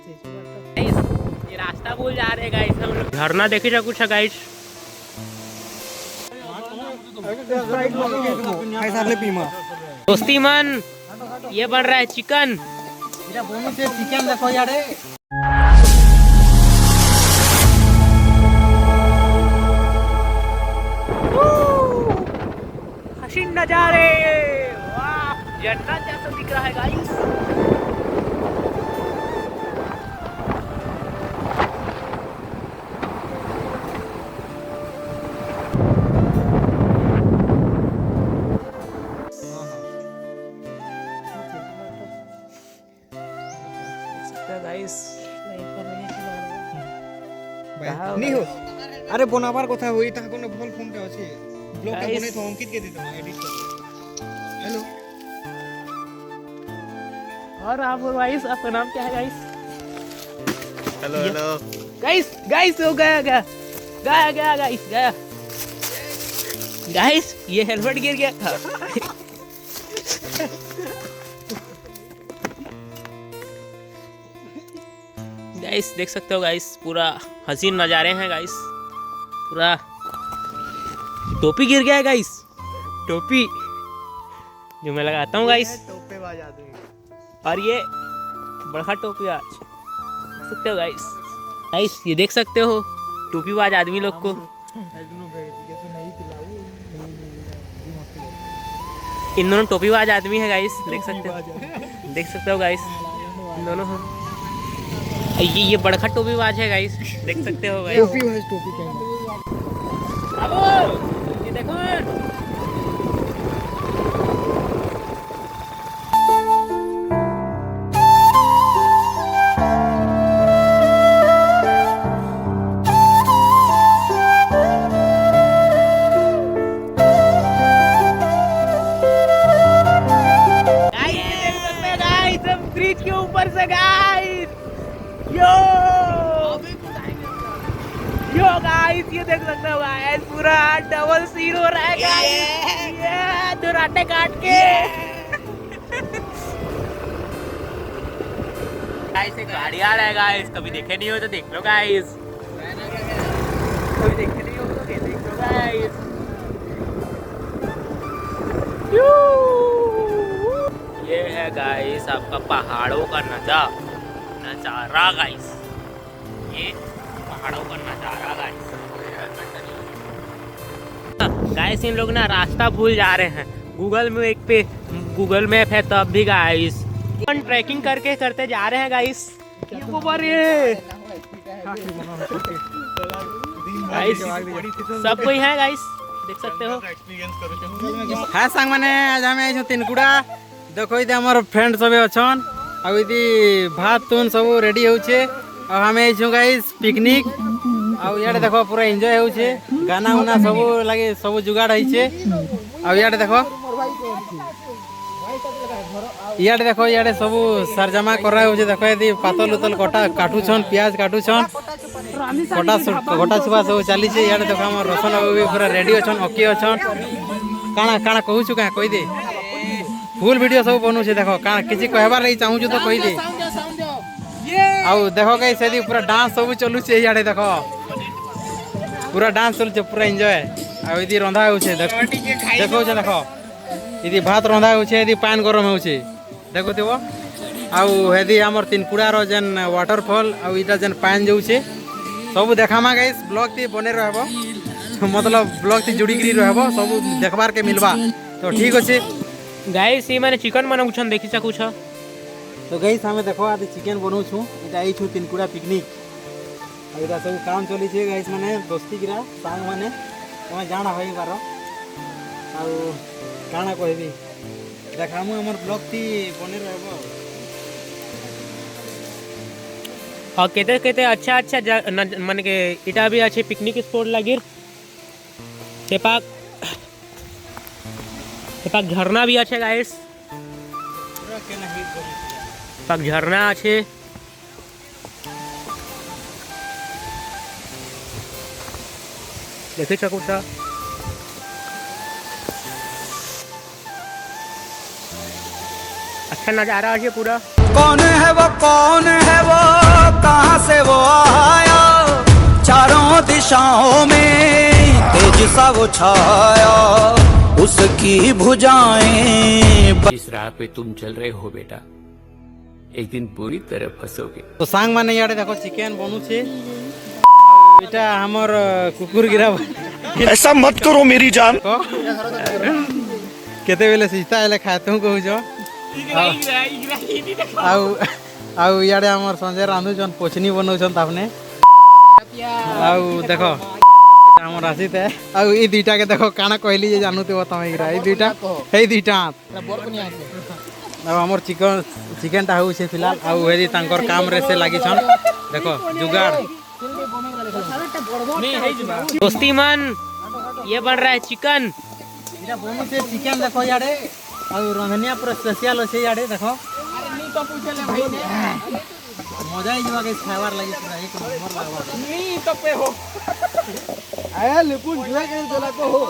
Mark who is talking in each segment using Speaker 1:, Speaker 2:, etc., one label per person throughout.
Speaker 1: ये रास्ता भूल जा रहे गाइस हम लोग। झरना देखे जा कुछ गाइस। दोस्ती मन ये बन रहा है चिकन।
Speaker 2: चिकन देखो यार
Speaker 1: हसीन नजारे, वाह जन्नत जैसा दिख रहा है गाइस।
Speaker 2: नहीं हो अरे बनाबार কথা হই তা কোন ভুল ফোনটা আছে ব্লগটা বনে তো অঙ্কিত কে দিতে এডিট कर हेलो
Speaker 1: और आप गाइस आपका नाम क्या है guys?
Speaker 2: Hello hello
Speaker 1: guys guys हो गया गया गया गया गाइस गया गाइस ये हेलमेट गिर गया था। गाइस देख सकते हो गाइस पूरा हसीन नज़ारे हैं गाइस। पूरा टोपी गिर गया है गाइस, टोपी जो मैं लगाता हूँ गाइस। और ये बड़ा टोपी आज देख सकते हो गाइस। गाइस ये देख सकते हो टोपी बाज आदमी लोग को। इन दोनों टोपी बाज आदमी है गाइस, देख सकते हो गाइस इन दोनों हैं। ये बड़खा टोपी बाज है गाइस, देख सकते हो गाइस।
Speaker 2: टोपी पहन
Speaker 1: ये देखो ब्रिज के ऊपर से गाइस। यो गाइस ये देख सकते हो गाइस पूरा डबल सीन हो रहा है गाइस। ये दुराटे काट के गाइस एक गाड़ी आ रहा है गाइस, कभी देखे नहीं हो तो देख लो गाइस, कभी देखे नहीं हो तो देख लो गाइस। ये है गाइस आपका पहाड़ों का नजारा गाइस, ये पहाड़ों का नजारा गाइस। गाइस इन लोग ना रास्ता भूल जा रहे हैं। गूगल मैप है तब भी गाइस ट्रैकिंग करते जा रहे हैं गाइस। सब कोई है गाइस, देख सकते हो।
Speaker 2: हां सांग माने आज हम आइछो तिनकुड़ा। देखो इदे हमर फ्रेंड सब अछन आ इदी भात तुन सब रेडी होछे। आ हम आइछो गाइस पिकनिक। आ याडे देखो पूरा एन्जॉय होछे, गाना उना सब लागे सब जुगाड़ होइछे। आ याडे देखो याडे सब सरजमा कर रहा होछे। देखो यदि पातल उतल काटू छन, प्याज काटू छन, गोटा सुबा सब चली छे। याडे देखो हमर रसन बाबू पूरा रेडी अछन, ओके अछन। काना कहूछु का कहि दे, फुल वीडियो सब बनू छे। देखो काना किछि कहबार नहीं चाहू तो कहि दे। आउ देखो गाइस यदि पूरा डांस सब चलू छे। याडे देखो पूरा डांस चलू छे, पूरा एन्जॉय। आ यदि रंधा होछे देखो देखो यदि भात रंधा होछे, यदि पान गरम होछे देखो देबो। आउ यदि हमर तिनकुड़ा रो जन वाटरफॉल आ इटा जन पान जाउछे सब देखामा गाइस। ब्लॉग ती बने रहबो, मतलब ब्लॉग ती जुड़ी गिरी रहबो, सब देखबार के मिलबा। तो ठीक अछि
Speaker 1: गाइस ये माने चिकन बनाउ छन देखि सकू छ।
Speaker 2: तो गाइस हमें देखो आदि चिकन बनाउ छु। इटा आई छु तिनकुड़ा पिकनिक। आ इटा सब काम चली छे गाइस, माने दोस्ती गिरा सांग माने तमे जाना होई बारो। आ काना कहबी देखामु हमर ब्लॉग ती बने रहबो।
Speaker 1: और केते अच्छा माने के इटा भी अच्छे पिकनिक स्पॉट लागिर। तेपाक झरना भी अच्छे गाइस, तेपाक झरना अच्छे। देखे सकूँ अच्छा नज़ारा है पूरा।
Speaker 3: कौन है वो कहाँ से वो आया, चारों दिशाओं में तेज सा वो छाया, उसकी भुजाएं।
Speaker 4: जिस राह पे तुम चल रहे हो बेटा, एक दिन पूरी तरह फंसोगे।
Speaker 2: तो सांग माने याडे देखो चिकन बनू छे, এটা আমার কুকুর গিরা।
Speaker 5: ऐसा मत करो मेरी जान।
Speaker 2: কেতেবেলে সিস্তা এলে খাইতে হু কহুছ। আউ আউ ইয়াডে আমার সঞ্জয় রাঁধুছন পছনি বনাউছন তাপনে। আউ দেখো এটা আমার আসিতে। আউ এই দুইটাকে দেখো কানা কইলি যে জানুতে তমে গিরা এই দুইটা ଆଉ ଆମର ଚିକେନଟା ହେଉଛି ଫିଲହାଲ। ଆଉ ହେରି ତାଙ୍କର କାମରେ ସେ ଲାଗିଛନ୍। ଦେଖ जुगाड़
Speaker 1: दोस्ती मन ये बन रहा है चिकन।
Speaker 2: এটা বনুছে চিকেন দেখো ইয়াডে। ଆଉ ରନ୍ଧନିଆ ପୁରା ସ୍ପେଶିଆଲ ଅଛି ইয়াডେ ଦେଖ। ମଜା ହେଇଯିବା ଗାଇସ୍ ଖାଇବାର ଲାଗି ପୁରା ଏକ ନମ୍ବର ଲାଗବା। ଆୟା ଲେପୁନ ଜୁଆ କେ ଦେଲା को हो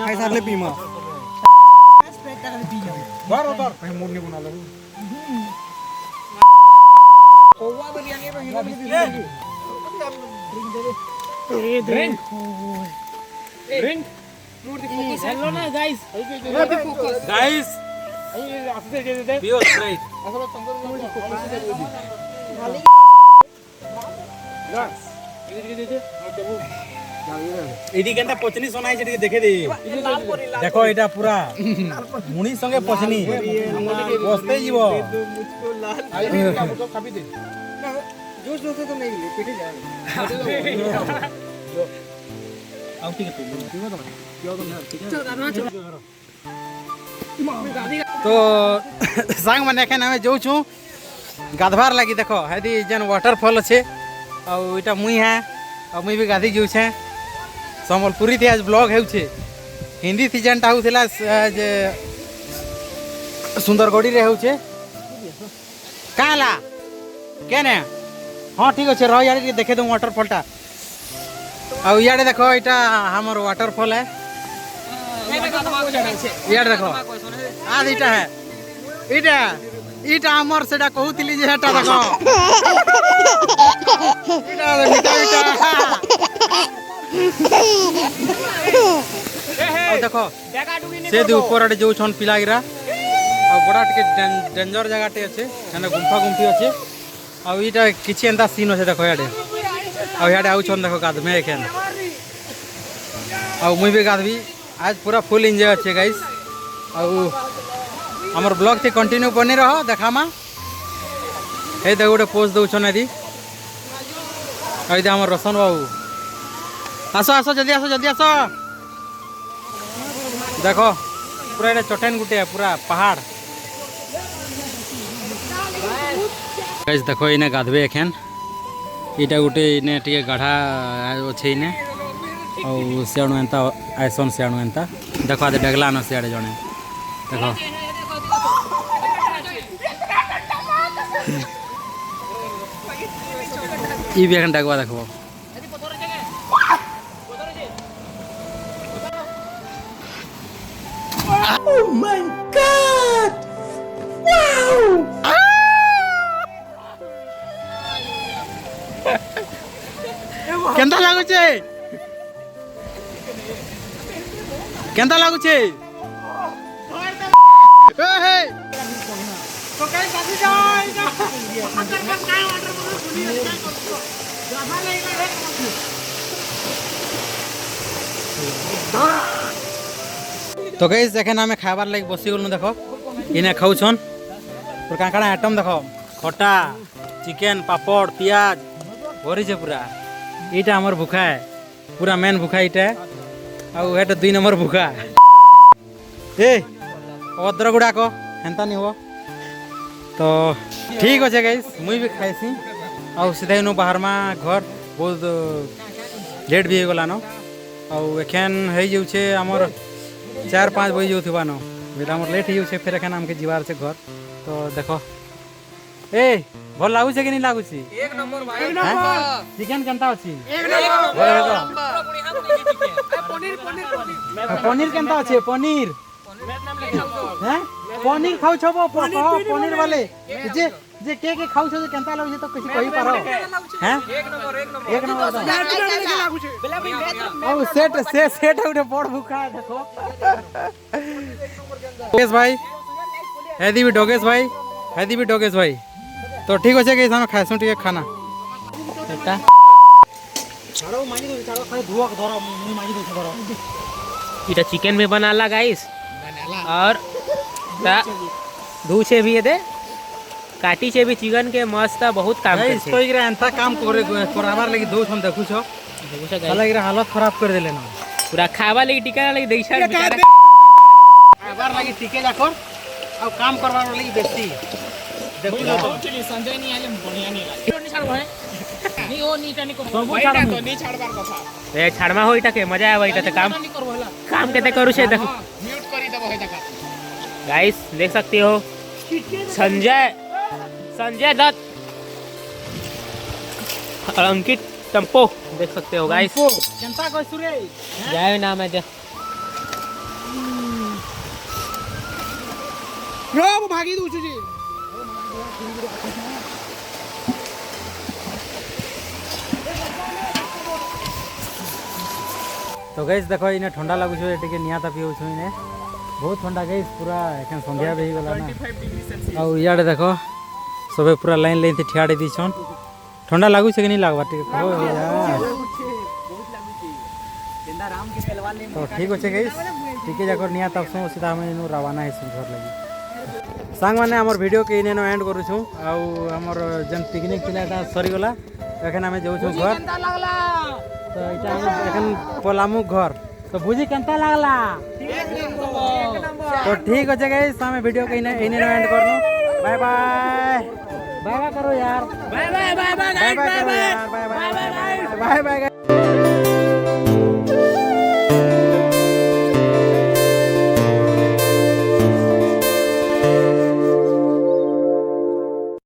Speaker 2: ଖାଇ ସାରଲେ ପିମା बार बार भाई मूड नहीं बना लो। ओवा बिरयानी में हीरो भी ड्रिंक मूड दी फोकस हेलो ना गाइस गाइस पियो स्प्राइट असलो तंगो मूड दी फोकस এডি কেনটা পছনি শোনাই যেটি দেখে দে। দেখো এটা পুরা মুনি সঙ্গে পছনি বসতে জীব মুঝকো লাল খাবি দে জোশ জোশ তো नहीं পেটে যায় আউ ঠিক আছে পিও তো পিও তো তো সাং মানে এখানে আমি যাউছু গাধবার লাগি। দেখো হেদি যেন ওয়াটারফল আছে। ଆଉ এটা মুই হ্যাঁ ଆଉ ମୁଇଁ ବି ଗାଧି ଯାଉଛେ। ସମ୍ବଲପୁରୀ ଥି ଆজ ବ୍ଲଗ୍ ହେଉଛେ। ହିନ୍ଦୀ ଥି ଯେନ୍ଟା ହେଉଥିଲା ଯେ ସୁନ୍ଦରଗଡ଼ିରେ ହେଉଛେ। କାଁ ହେଲା କେନେ? ହଁ ଠିକ୍ ଅଛେ ରହ ଇଆଡ଼େ ଟିକେ ଦେଖେଇ ଦଉଁ ୱାଟରଫଲ୍ଟା। ଆଉ ଇଆଡ଼େ ଦେଖ ଏଇଟା ଆମର ୱାଟରଫଲ୍ ହେ। ଇଆଡ଼େ ଦେଖ ଆজ ଏଇଟା ହେ ଏଇଟା ଏଇଟା ଆମର ସେଟା କହୁଥିଲି ଯେ ହେଟା ଦେଖ देख से ऊपर आड़े जो पिला गिरा बड़ा टे डेंजर जगह अच्छे गुंफा गुंफी अच्छे आईटा किसी एंता सीन अच्छे देख इे आड़े आउन देख गाधमे एखेन मुई भी गाधबी आज पूरा फुल एंजॉय अच्छे गाइस। आमर ब्लॉग थी कंटिन्यू बनी रह देखामा हे देख गोटे पोस्ट दौन यदि आम रोशन बाबू आस आस जल्दी आस जल्दी आस। देख पूरा ये चटेन गुटे पूरा पहाड़ गाइस। देख इने गाधबे एखेन इटा गोटे इने टे गाढ़ा अच्छे इने सियाणु एंता आयसन सियाणु एंता देख आदे डेगलान सियाड़े जड़े देख ई भी एखन डाकवा देखो Oh my God! Wow! केंता लागुचे केंता लागुचे हे तो काय साथी जाय तो गाइस एखन आमे खाबार लाग बसी गलु देखो इने खाउछन और काकाड़ा आइटम देखो खटा चिकेन पापड़ प्याज भरी छे पूरा एटा हमर भूखा है पूरा मेन भूखा इटा आ एटा 2 नंबर भूखा ए अद्र गुडा को हेंता नि हो तो ठीक अच्छे गाइस मुई भी खाइसी आ सीधा नु बाहर में घर बहुत लेट भी गलान आखन हो जाऊे आमर 4-5 बजे जाऊा न बेटा आम लेट हो फिर एखन आमके जीवार से घर तो देख ए भल लगुच कि नहीं लगुच एक नंबर भाई चिकन केनता अछि एक नंबर पनीर केनता अछि पनीर हैं पनीर खाउ छबो पनीर वाले जे जे के खाउ छ केनता लागै तो किसी कहि पारो हैं एक नंबर ओ सेट उठे बड़ भूखा देखो डोगेश भाई हेदी भी डोगेश भाई तो ठीक होছে कि हम खाइसु टिके खाना
Speaker 1: बेटा
Speaker 2: छाड़ो मानी दो छाड़ो खाली धुआ धरो मुंह मानी दो धरो
Speaker 1: इटा चिकन भी बनाला गाइस और ता धू से भी ये दे काटी से भी चिकन के मस्त बहुत काम
Speaker 2: भाई
Speaker 1: करछे
Speaker 2: इसको इकरा एंता काम करे कराबार लगी दो हम देखु छ साला इकरा हालत खराब कर देले ना
Speaker 1: पूरा खावा लगी टिका लगी दैसा बेचारा
Speaker 2: खाबार लगी टिके जा कर अब काम करवार लगी बेसी देखु तो
Speaker 6: संजय नहीं आले बढ़िया नहीं लागे नहीं छाड़बो है नहीं ओ नीटा नहीं करबो
Speaker 2: सब छाड़
Speaker 6: तो नहीं छाड़बार कथा
Speaker 1: ए छाड़मा होइटा के मजा आवे इटा काम
Speaker 6: नहीं करबो हला
Speaker 1: काम केते करू छे देखो
Speaker 6: म्यूट करी देबो है देखा
Speaker 1: गाइस देख सकते हो संजय दत्त और अंकित टम्पो देख सकते हो गाइस
Speaker 2: केनता कहसु रे
Speaker 1: जय नाम है जे
Speaker 6: रोब भागी दू छी
Speaker 2: तो गैस देखो इने ठंडा लागु छ एटे के निया तापी हो छ इने बहुत ठंडा गैस पूरा एखन संध्या बेही गला ना और याडे देखो सबे पूरा लाइन लाइन थी ठियाडे दी छन ठंडा लागु छ कि नहीं लागबा टिके कहो यार तो ठीक होचे गैस टिके जाकर निया तापसु सीधा हम इनु रवाना है घर लगी सांग माने हमर वीडियो के इने एंड करू छु आ हमर जन पिकनिक थिलाटा सरी गला एखन हम जाउ छु घर तो इटा हम एखन पलामु घर तो बुझी केनता लागला तो ठीक होचे गाइस हमें वीडियो के इने एंड करनु बाय बाय करो यार बाय बाय